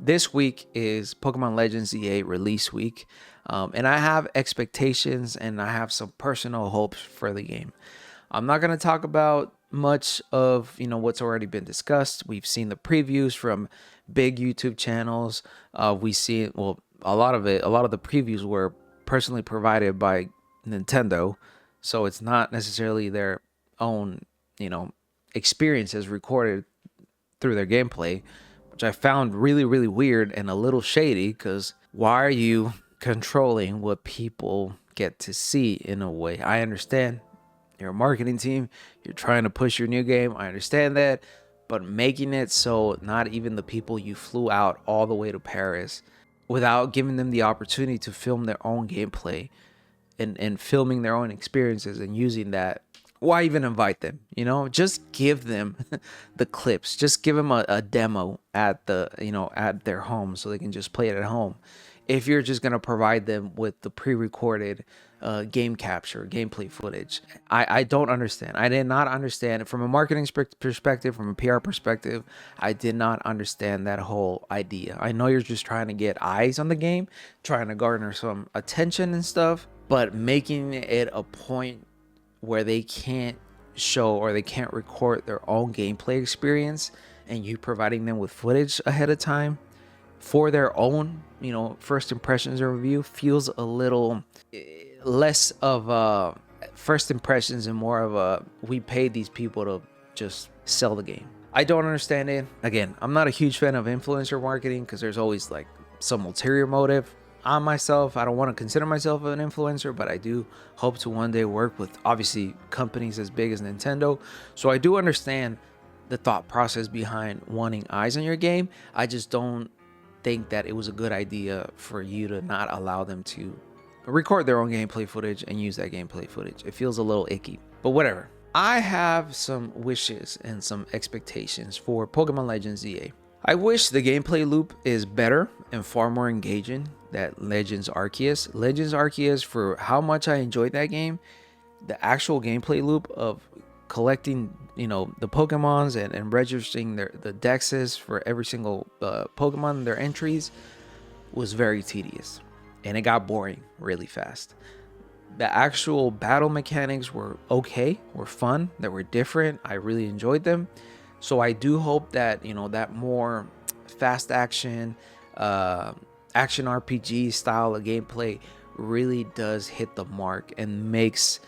this week is Pokemon Legends ZA release week, and I have expectations and I have some personal hopes for the game. I'm not going to talk about much of what's already been discussed. We've seen the previews from big YouTube channels. We see a lot of the previews were personally provided by Nintendo, so it's not necessarily their own experiences recorded through their gameplay, which I found really, really weird and a little shady, because why are you controlling what people get to see in a way? I understand you're a marketing team, you're trying to push your new game, I understand that, but making it so not even the people you flew out all the way to Paris without giving them the opportunity to film their own gameplay and filming their own experiences and using that, why even invite them? Just give them the clips. Just give them a demo at at their home so they can just play it at home. If you're just gonna provide them with the pre-recorded game capture, gameplay footage, I don't understand. I did not understand from a marketing perspective, from a PR perspective. I did not understand that whole idea. I know you're just trying to get eyes on the game, trying to garner some attention and stuff, but making it a point where they can't show or they can't record their own gameplay experience and you providing them with footage ahead of time for their own, first impressions or review feels a little less of a first impressions and more of a, we paid these people to just sell the game. I don't understand it. Again, I'm not a huge fan of influencer marketing because there's always like some ulterior motive. I myself, I don't want to consider myself an influencer, but I do hope to one day work with obviously companies as big as Nintendo. So I do understand the thought process behind wanting eyes on your game. I just don't think that it was a good idea for you to not allow them to record their own gameplay footage and use that gameplay footage. It feels a little icky, but whatever. I have some wishes and some expectations for Pokemon Legends ZA. I wish the gameplay loop is better and far more engaging than Legends Arceus. Legends Arceus, for how much I enjoyed that game, the actual gameplay loop of collecting, the Pokemons and registering the dexes for every single Pokemon, their entries, was very tedious. And it got boring really fast. The actual battle mechanics were okay, were fun, they were different. I really enjoyed them. So I do hope that, that more fast action, action RPG style of gameplay really does hit the mark and makes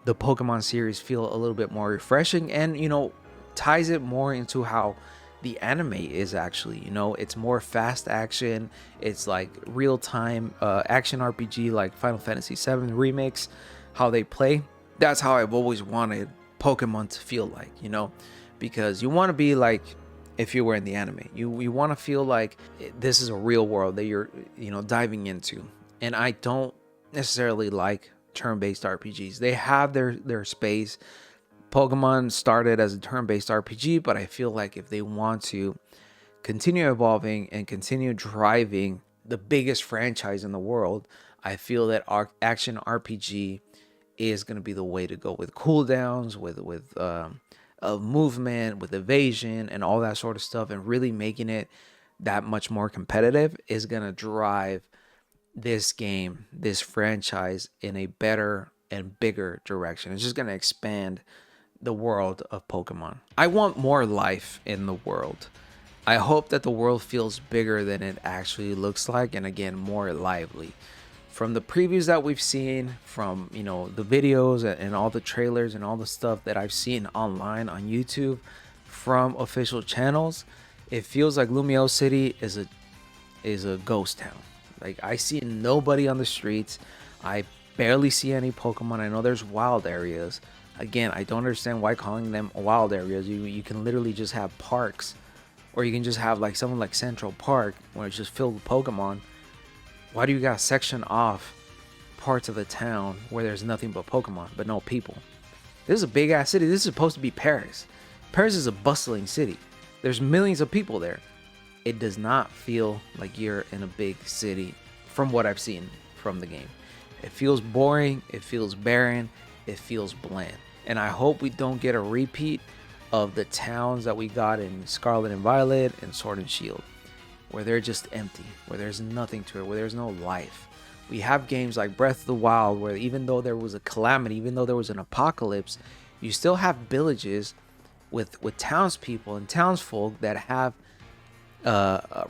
the Pokemon series feel a little bit more refreshing and, ties it more into how the anime is actually. It's more fast action. It's like real time action RPG like Final Fantasy VII Remix, how they play. That's how I've always wanted Pokemon to feel like, because you want to be like if you were in the anime. You want to feel like this is a real world that you're diving into. And I don't necessarily like turn-based RPGs. They have their space. Pokemon started as a turn-based RPG, but I feel like if they want to continue evolving and continue driving the biggest franchise in the world, I feel that action RPG is going to be the way to go, with cooldowns, with of movement, with evasion and all that sort of stuff, and really making it that much more competitive is going to drive this game, this franchise, in a better and bigger direction. It's just going to expand the world of Pokemon. I want more life in the world. I hope that the world feels bigger than it actually looks like, and again, more lively. From the previews that we've seen, from the videos and all the trailers and all the stuff that I've seen online on YouTube from official channels, it feels like Lumiose City is a ghost town. Like, I see nobody on the streets. I barely see any Pokemon. I know there's wild areas. Again, I don't understand why calling them wild areas. You can literally just have parks, or you can just have like something like Central Park where it's just filled with Pokemon. Why do you got section off parts of the town where there's nothing but Pokemon, but no people? This is a big ass city. This is supposed to be Paris. Paris is a bustling city. There's millions of people there. It does not feel like you're in a big city from what I've seen from the game. It feels boring. It feels barren. It feels bland. And I hope we don't get a repeat of the towns that we got in Scarlet and Violet and Sword and Shield. where they're just empty, where there's nothing to it, where there's no life. We have games like Breath of the Wild, where even though there was a calamity, even though there was an apocalypse, you still have villages with townspeople and townsfolk that have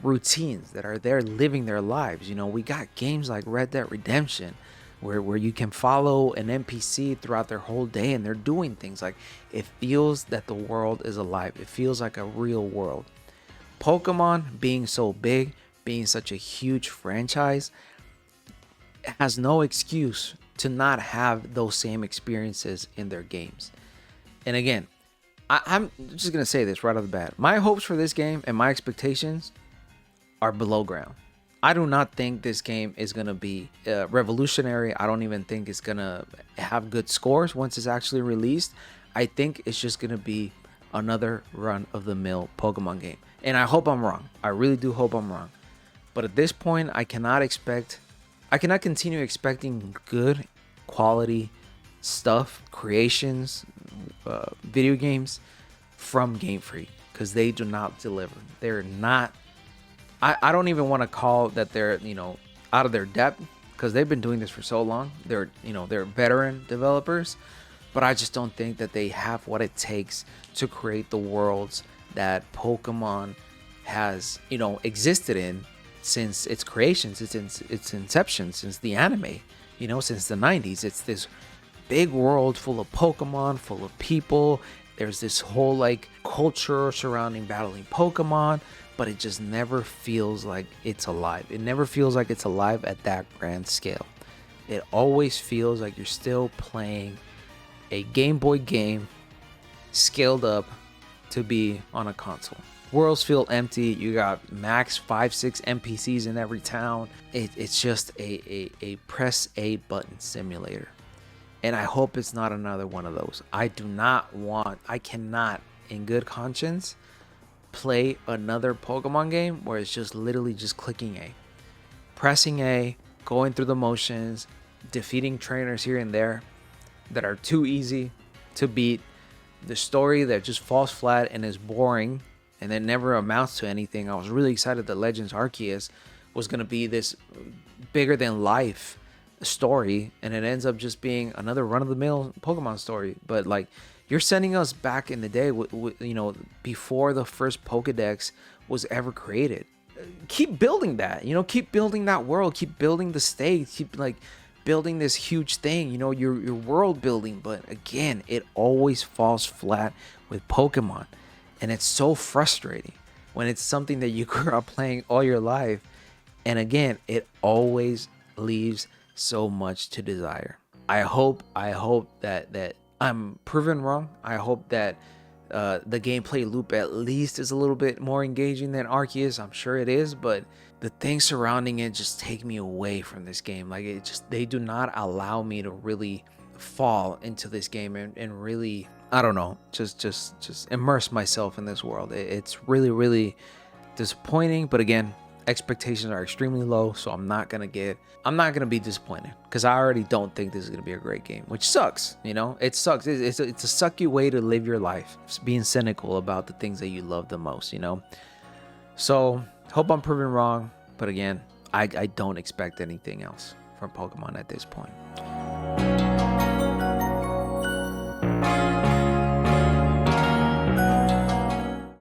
routines, that are there living their lives. You know, we got games like Red Dead Redemption, where you can follow an NPC throughout their whole day and they're doing things. Like, it feels that the world is alive. It feels like a real world. Pokemon being so big, being such a huge franchise, has no excuse to not have those same experiences in their games. And again, I'm just gonna say this right off the bat. My hopes for this game and my expectations are below ground. I do not think this game is gonna be revolutionary. I don't even think it's gonna have good scores once it's actually released. I think it's just gonna be another run-of-the-mill Pokemon game. And I hope I'm wrong. I really do hope I'm wrong. But at this point, I cannot continue expecting good quality stuff, creations, video games from Game Freak, because they do not deliver. They're not. I don't even want to call that they're, out of their depth, because they've been doing this for so long. They're veteran developers, but I just don't think that they have what it takes to create the worlds that Pokemon has existed in since its creation, since its inception, since the anime, since the 90s. It's this big world full of Pokemon, full of people. There's this whole culture surrounding battling Pokemon, but it just never feels like it's alive. It never feels like it's alive at that grand scale. It always feels like you're still playing a Game Boy game scaled up to be on a console. Worlds feel empty. You got max 5-6 NPCs in every town. It's just a press a button simulator. And I hope it's not another one of those. I cannot in good conscience play another Pokemon game where it's just literally just clicking A, pressing A, going through the motions, defeating trainers here and there that are too easy to beat, the story that just falls flat and is boring and then never amounts to anything. I was really excited that Legends Arceus was going to be this bigger than life story, and it ends up just being another run-of-the-mill Pokemon story. But you're sending us back in the day, before the first Pokedex was ever created. Keep building that, keep building that world, keep building the stakes, keep building this huge thing, your world building. But again, it always falls flat with Pokemon, and it's so frustrating when it's something that you grew up playing all your life, and again, it always leaves so much to desire. I hope that I'm proven wrong. I hope that the gameplay loop at least is a little bit more engaging than Arceus. I'm sure it is, but the things surrounding it just take me away from this game. They do not allow me to really fall into this game and really, I don't know, just immerse myself in this world. It's really, really disappointing. But again, expectations are extremely low, so I'm not gonna be disappointed, because I already don't think this is gonna be a great game, which sucks. It sucks. It's a sucky way to live your life, just being cynical about the things that you love the most. So hope I'm proven wrong, but again, I don't expect anything else from Pokemon at this point.